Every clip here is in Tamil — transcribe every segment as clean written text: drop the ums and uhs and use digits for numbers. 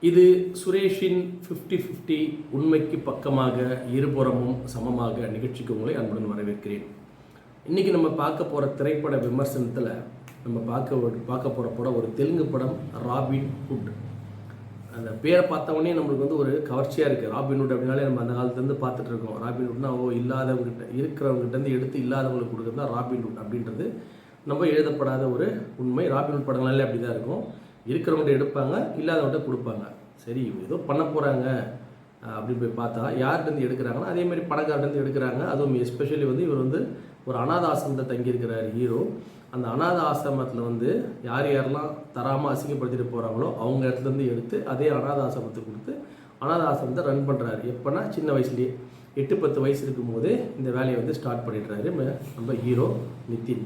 இது சுரேஷின் 50-50 உண்மைக்கு பக்கமாக இருபுறமும் சமமாக நிகழ்ச்சிக்கு உங்களை அன்புடன் வரவேற்கிறேன். இன்றைக்கி நம்ம பார்க்க போகிற திரைப்பட விமர்சனத்தில் நம்ம பார்க்க போகிற படம் ஒரு தெலுங்கு படம் ராபின் ஹுட். அந்த பேரை பார்த்தவொடனே நம்மளுக்கு வந்து ஒரு கவர்ச்சியாக இருக்குது. ராபின் ஹுட் அப்படின்னாலே நம்ம அந்த காலத்துலேருந்து பார்த்துட்ருக்கோம். ராபின் ஹுட்னா இல்லாதவங்ககிட்ட இருக்கிறவங்ககிட்டேருந்து எடுத்து இல்லாதவங்களுக்கு கொடுக்குறது தான் ராபின் ஹுட் அப்படின்றது நம்ம எழுதப்படாத ஒரு உண்மை. ராபின் ஹுட் படங்கள்னாலே அப்படி தான் இருக்கும். இருக்கிறவங்கள்ட்ட எடுப்பாங்க, இல்லாதவங்கள்ட்ட கொடுப்பாங்க. சரி, ஏதோ பண்ண போகிறாங்க அப்படின்னு போய் பார்த்தா யார்கிட்டருந்து எடுக்கிறாங்கன்னா அதேமாதிரி பணக்காரர்கிட்டருந்து எடுக்கிறாங்க. அதுவும் எஸ்பெஷலி வந்து இவர் வந்து ஒரு அநாத ஆசிரமத்தை தங்கியிருக்கிறார் ஹீரோ. அந்த அநாத ஆசிரமத்தில் வந்து யாரெல்லாம் தராமல் அசிங்கப்படுத்திட்டு போகிறாங்களோ அவங்க இடத்துலேருந்து எடுத்து அதே அநாத ஆசிரமத்துக்கு கொடுத்து அநாத ஆசிரமத்தை ரன் பண்ணுறாரு. எப்போனா சின்ன வயசுலேயே 8-10 வயசு இருக்கும்போது இந்த வேலையை வந்து ஸ்டார்ட் பண்ணிடுறாரு நம்ம ஹீரோ நிதின்.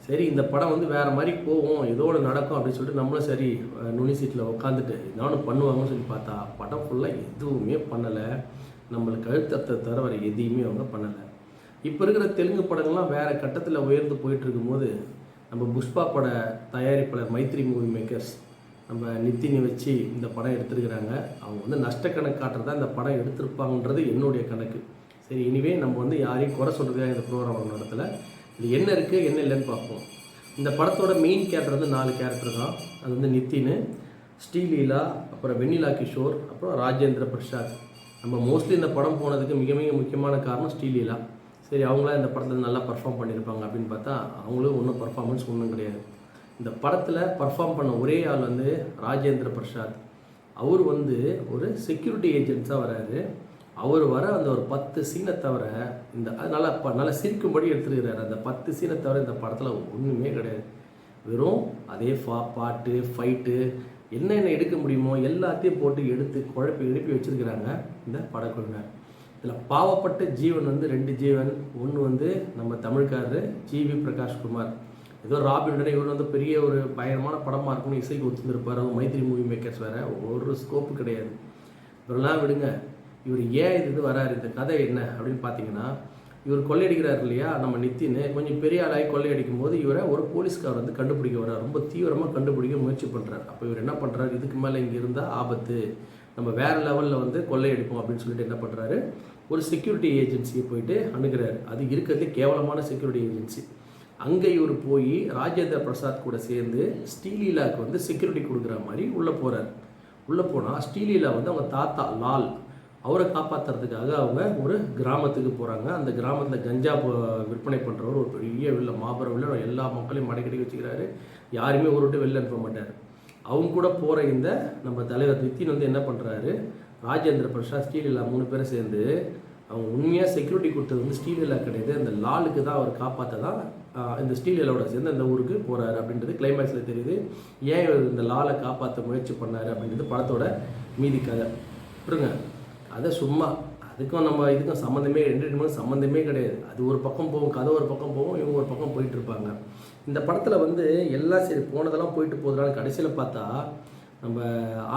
சரி, இந்த படம் வந்து வேறு மாதிரி போகும், ஏதோ ஒன்று நடக்கும் அப்படின்னு சொல்லிட்டு நம்மளும் சரி நுனி சீட்டில் உட்காந்துட்டு நானும் பண்ணுவாங்கன்னு சொல்லி பார்த்தா படம் ஃபுல்லாக எதுவுமே பண்ணலை. நம்மளுக்கு கழுத்தத்தை தவிர வேறு எதையுமே அவங்க பண்ணலை. இப்போ இருக்கிற தெலுங்கு படங்கள்லாம் வேறு கட்டத்தில் உயர்ந்து போயிட்டு இருக்கும்போது நம்ம புஷ்பா பட தயாரிப்பாளர் மைத்ரி மூவி மேக்கர்ஸ் நம்ம நித்தினை வச்சு இந்த படம் எடுத்துருக்கிறாங்க. அவங்க வந்து நஷ்டக்கணக்கு காட்டுறதா இந்த படம் எடுத்திருப்பாங்கன்றது என்னுடைய கணக்கு. சரி, இனிவே நம்ம வந்து யாரையும் குறை சொல்கிறதுக்காக இந்த ப்ரோக்ராம் நடத்தலை. இது என்ன இருக்குது என்ன இல்லைன்னு பார்ப்போம். இந்த படத்தோட மெயின் கேரக்டர் வந்து 4 கேரக்டர் தான். அது வந்து நித்தின், ஸ்ரீலீலா, அப்புறம் வெண்ணிலா கிஷோர், அப்புறம் ராஜேந்திர பிரசாத். நம்ம மோஸ்ட்லி இந்த படம் போனதுக்கு மிக மிக முக்கியமான காரணம் ஸ்ரீலீலா. சரி, அவங்களாம் இந்த படத்தில் நல்லா பர்ஃபார்ம் பண்ணியிருப்பாங்க அப்படின்னு பார்த்தா அவங்களும் ஒன்றும் பர்ஃபார்மன்ஸ் ஒன்றும் கிடையாது. இந்த படத்தில் பர்ஃபார்ம் பண்ண ஒரே ஆள் வந்து ராஜேந்திர பிரசாத். அவர் வந்து ஒரு செக்யூரிட்டி ஏஜென்ட்ஸாக வராரு. அவர் வர அந்த ஒரு 10 சீனை தவிர இந்த நல்லா சிரிக்கும்படி எடுத்துருக்கிறார். அந்த 10 சீனை தவிர இந்த படத்தில் ஒன்றுமே கிடையாது. வெறும் அதே பாட்டு, ஃபைட்டு, என்னென்ன எடுக்க முடியுமோ எல்லாத்தையும் போட்டு எடுத்து எழுப்பி வச்சுருக்கிறாங்க இந்த படக்குழுவினர். இதில் பாவப்பட்ட ஜீவன் வந்து 2 ஜீவன். ஒன்று வந்து நம்ம தமிழ்காரர் ஜிவி பிரகாஷ்குமார். ஏதோ ராபின் இவர் வந்து பெரிய ஒரு பயங்கரமான படமாக இருக்குன்னு இசைக்கு ஒத்துருப்பார். மைத்ரி மூவி மேக்கர்ஸ் வேறு ஒரு ஸ்கோப்பு கிடையாது. இவரெல்லாம் விடுங்க. இவர் ஏன் இது வராரு, இந்த கதை என்ன அப்படின்னு பார்த்தீங்கன்னா, இவர் கொள்ளையடிக்கிறார் இல்லையா நம்ம நித்தின். கொஞ்சம் பெரிய ஆளாகி கொள்ளையடிக்கும் போது இவரை ஒரு போலீஸ்கார் வந்து கண்டுபிடிக்க வர்றார். ரொம்ப தீவிரமாக கண்டுபிடிக்க முயற்சி பண்ணுறார். அப்போ இவர் என்ன பண்ணுறாரு, இதுக்கு மேலே இங்கே இருந்தால் ஆபத்து, நம்ம வேறு லெவலில் வந்து கொள்ளையடிப்போம் அப்படின்னு சொல்லிட்டு என்ன பண்ணுறாரு, ஒரு செக்யூரிட்டி ஏஜென்சியை போயிட்டு அணுகிறாரு. அது இருக்கிறதுலே கேவலமான செக்யூரிட்டி ஏஜென்சி. அங்கே இவர் போய் ராஜேந்திர பிரசாத் கூட சேர்ந்து ஸ்ரீலீலாவுக்கு வந்து செக்யூரிட்டி கொடுக்குற மாதிரி உள்ளே போகிறார். உள்ளே போனால் ஸ்ரீலீலா வந்து அவங்க தாத்தா லால் அவரை காப்பாற்றுறதுக்காக அவங்க ஒரு கிராமத்துக்கு போகிறாங்க. அந்த கிராமத்தில் கஞ்சா விற்பனை பண்ணுறவர் ஒரு பெரிய மாபெரும் எல்லா மக்களையும் மடக்கடி வச்சுக்கிறாரு. யாருமே ஒரு விட்டு வெளில அனுப்ப மாட்டார். அவங்க கூட போகிற இந்த நம்ம தலைவர் நித்தின் வந்து என்ன பண்ணுறாரு, ராஜேந்திர பிரசாத், ஸ்ரீலீலா 3 பேரும் சேர்ந்து அவங்க உண்மையாக செக்யூரிட்டி கொடுத்தது வந்து ஸ்ரீலீலா கிடையாது, அந்த லாலுக்கு தான் அவர் காப்பாற்ற தான் இந்த ஸ்ரீலீலாவோட சேர்ந்து அந்த ஊருக்கு போகிறாரு அப்படின்றது கிளைமேக்ஸில் தெரியுது. ஏன் இந்த லாலை காப்பாற்ற முயற்சி பண்ணார் அப்படின்றது படத்தோட மீதி கதை. விட்டுருங்க அதை சும்மா, அதுக்கும் நம்ம இதுக்கும் சம்மந்தமே 2 சம்மந்தமே கிடையாது. அது ஒரு பக்கம் போகும், கதை ஒரு பக்கம் போகும், இவங்க ஒரு பக்கம் போயிட்டுருப்பாங்க. இந்த படத்தில் வந்து எல்லாம் சரி போனதெல்லாம் போயிட்டு போகுதுனால கடைசியில் பார்த்தா நம்ம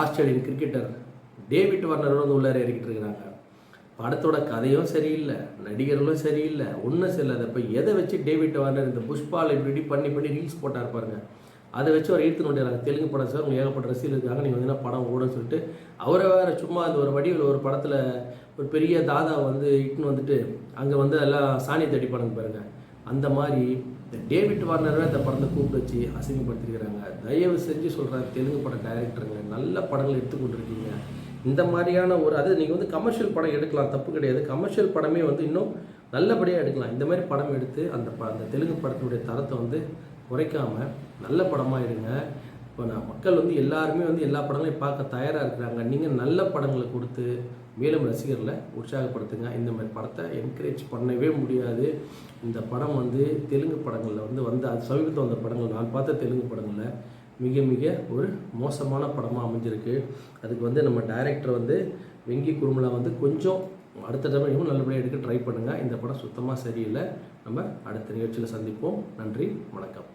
ஆஸ்திரேலியன் கிரிக்கெட்டர் டேவிட் வார்னர் வந்து உள்ளார இறக்கிட்டு இருக்கிறாங்க. படத்தோட கதையும் சரியில்லை, நடிகர்களும் சரியில்லை, ஒன்றும் சரியில்லை. இப்போ எதை வச்சு டேவிட் வார்னர் இந்த புஷ்பால் இப்படி பண்ணி ரீல்ஸ் போட்டார் பாருங்க, அதை வச்சு அவர் ஈர்த்து நோட்டிடுறாங்க. தெலுங்கு படம் சார், உங்களுக்கு ஏகப்பட்ட ரசிகர்கள் இருக்காங்க, நீங்கள் வந்து படம் ஓடுன்னு சொல்லிட்டு அவரை வேறு சும்மா அந்த ஒரு வடிவில் ஒரு படத்தில் ஒரு பெரிய தாதா வந்து இட்டுன்னு வந்துட்டு அங்கே வந்து எல்லாம் சாணி தடி படம் பாருங்கள். அந்த மாதிரி இந்த டேவிட் வார்னரை இந்த படத்தை கூப்பிட்டு வச்சு அசிங்கப்படுத்திருக்கிறாங்க. தயவு செஞ்சு சொல்கிறேன், தெலுங்கு பட டைரக்டருங்க, நல்ல படங்கள் எடுத்துக்கொண்டிருக்கீங்க. இந்த மாதிரியான ஒரு அது நீங்கள் வந்து கமர்ஷியல் படம் எடுக்கலாம், தப்பு கிடையாது. கமர்ஷியல் படமே வந்து இன்னும் நல்லபடியாக எடுக்கலாம். இந்த மாதிரி படம் எடுத்து அந்த தெலுங்கு படத்தினுடைய தரத்தை வந்து குறைக்காமல் நல்ல படமாக இருங்க. இப்போ மக்கள் வந்து எல்லாருமே வந்து எல்லா படங்களையும் பார்க்க தயாராக இருக்கிறாங்க. நீங்கள் நல்ல படங்களை கொடுத்து மேலும் ரசிகர்களை உற்சாகப்படுத்துங்க. இந்த மாதிரி படத்தை என்கரேஜ் பண்ணவே முடியாது. இந்த படம் வந்து தெலுங்கு படங்களில் வந்து அது சமீபத்தில் வந்த படங்கள், நான் பார்த்த தெலுங்கு படங்களில் மிக மிக ஒரு மோசமான படமாக அமைஞ்சிருக்கு. அதுக்கு வந்து நம்ம டைரக்டர் வந்து வெங்கி குருமலா வந்து கொஞ்சம் அடுத்த தடவை இன்னும் நல்லபடியாக எடுக்க ட்ரை பண்ணுங்கள். இந்த படம் சுத்தமாக சரியில்லை. நம்ம அடுத்த நிகழ்ச்சியில் சந்திப்போம். நன்றி, வணக்கம்.